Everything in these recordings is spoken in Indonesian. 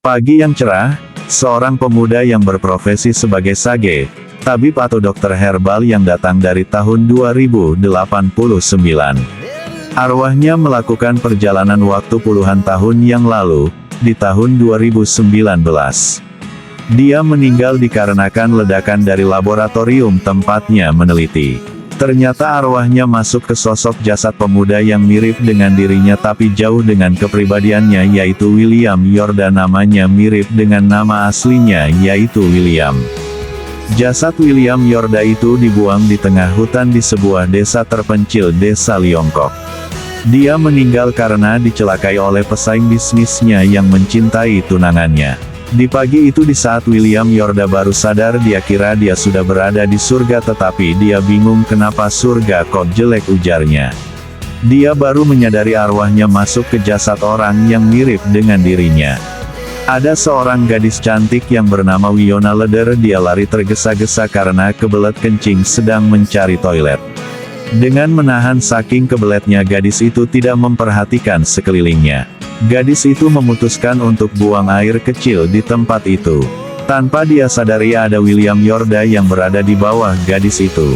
Pagi yang cerah, seorang pemuda yang berprofesi sebagai sage, tabib atau dokter herbal yang datang dari tahun 2089. Arwahnya melakukan perjalanan waktu puluhan tahun yang lalu, di tahun 2019. Dia meninggal dikarenakan ledakan dari laboratorium tempatnya meneliti. Ternyata arwahnya masuk ke sosok jasad pemuda yang mirip dengan dirinya tapi jauh dengan kepribadiannya, yaitu William Yorda. Namanya mirip dengan nama aslinya, yaitu William. Jasad William Yorda itu dibuang di tengah hutan di sebuah desa terpencil, Desa Liongkok. Dia meninggal karena dicelakai oleh pesaing bisnisnya yang mencintai tunangannya. Di pagi itu, di saat William Yorda baru sadar, dia kira dia sudah berada di surga, tetapi dia bingung kenapa surga kok jelek, ujarnya. Dia baru menyadari arwahnya masuk ke jasad orang yang mirip dengan dirinya. Ada seorang gadis cantik yang bernama Wiona Leder. Dia lari tergesa-gesa karena kebelet kencing sedang mencari toilet. Dengan menahan saking kebeletnya, gadis itu tidak memperhatikan sekelilingnya. Gadis itu memutuskan untuk buang air kecil di tempat itu. Tanpa dia sadari ada William Yorda yang berada di bawah gadis itu.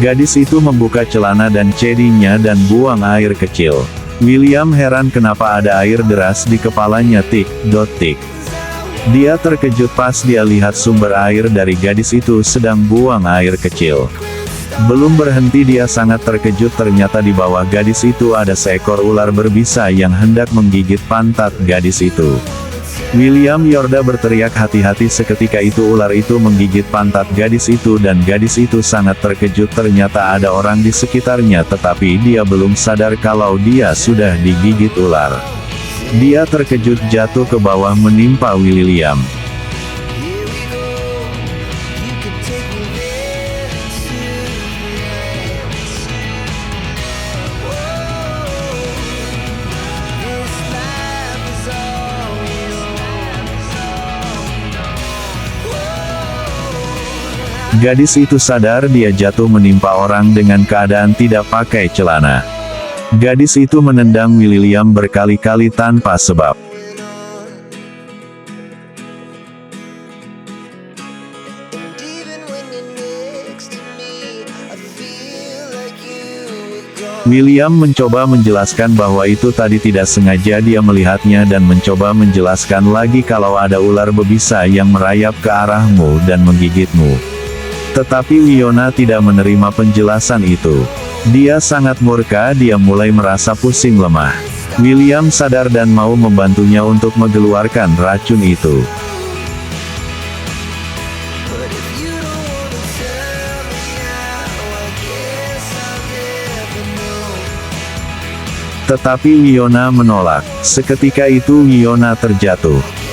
Gadis itu membuka celana dan cedinya dan buang air kecil. William heran kenapa ada air deras di kepalanya. Tik. Dia terkejut pas dia lihat sumber air dari gadis itu sedang buang air kecil. Belum berhenti dia sangat terkejut, ternyata di bawah gadis itu ada seekor ular berbisa yang hendak menggigit pantat gadis itu. William Yorda berteriak hati-hati. Seketika itu ular itu menggigit pantat gadis itu dan gadis itu sangat terkejut, ternyata ada orang di sekitarnya tetapi dia belum sadar kalau dia sudah digigit ular. Dia terkejut jatuh ke bawah menimpa William. Gadis itu sadar dia jatuh menimpa orang dengan keadaan tidak pakai celana. Gadis itu menendang William berkali-kali tanpa sebab. William mencoba menjelaskan bahwa itu tadi tidak sengaja dia melihatnya dan mencoba menjelaskan lagi kalau ada ular berbisa yang merayap ke arahmu dan menggigitmu. Tetapi Wiona tidak menerima penjelasan itu. Dia sangat murka, dia mulai merasa pusing lemah. William sadar dan mau membantunya untuk mengeluarkan racun itu. Tetapi Wiona menolak. Seketika itu Wiona terjatuh.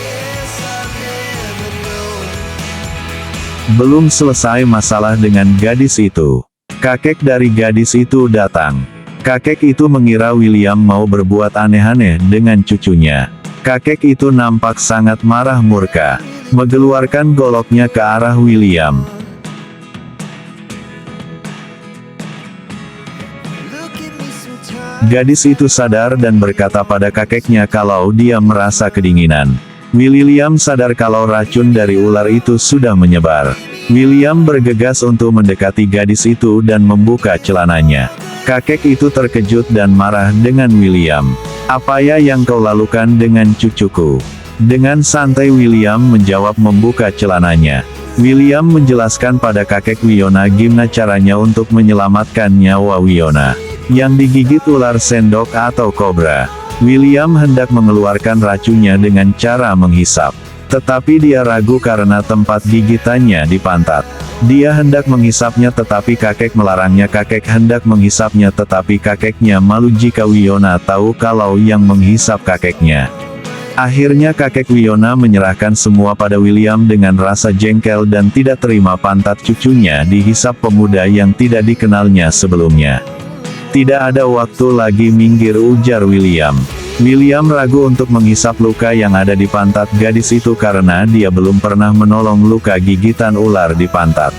Belum selesai masalah dengan gadis itu. Kakek dari gadis itu datang. Kakek itu mengira William mau berbuat aneh-aneh dengan cucunya. Kakek itu nampak sangat marah murka. Mengeluarkan goloknya ke arah William. Gadis itu sadar dan berkata pada kakeknya kalau dia merasa kedinginan. William sadar kalau racun dari ular itu sudah menyebar. William bergegas untuk mendekati gadis itu dan membuka celananya. Kakek itu terkejut dan marah dengan William. "Apa ya yang kau lakukan dengan cucuku?" Dengan santai William menjawab membuka celananya. William menjelaskan pada kakek Wiona gimana caranya untuk menyelamatkan nyawa Wiona yang digigit ular sendok atau kobra. William hendak mengeluarkan racunnya dengan cara menghisap. Tetapi dia ragu karena tempat gigitannya di pantat. Dia hendak menghisapnya tetapi kakek melarangnya. Kakek hendak menghisapnya tetapi kakeknya malu jika Wiona tahu kalau yang menghisap kakeknya. Akhirnya kakek Wiona menyerahkan semua pada William dengan rasa jengkel dan tidak terima pantat cucunya dihisap pemuda yang tidak dikenalnya sebelumnya. "Tidak ada waktu lagi, minggir," ujar William. William ragu untuk menghisap luka yang ada di pantat gadis itu karena dia belum pernah menolong luka gigitan ular di pantat.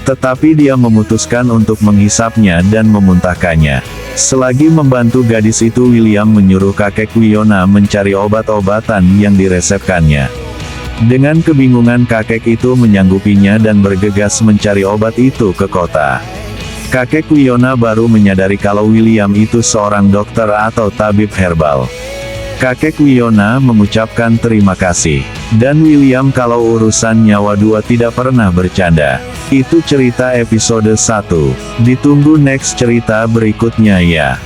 Tetapi dia memutuskan untuk menghisapnya dan memuntahkannya. Selagi membantu gadis itu, William menyuruh kakek Wiona mencari obat-obatan yang diresepkannya. Dengan kebingungan, kakek itu menyanggupinya dan bergegas mencari obat itu ke kota. Kakek Wiona baru menyadari kalau William itu seorang dokter atau tabib herbal. Kakek Wiona mengucapkan terima kasih. Dan William kalau urusan nyawa dua tidak pernah bercanda. Itu cerita episode 1. Ditunggu next cerita berikutnya ya.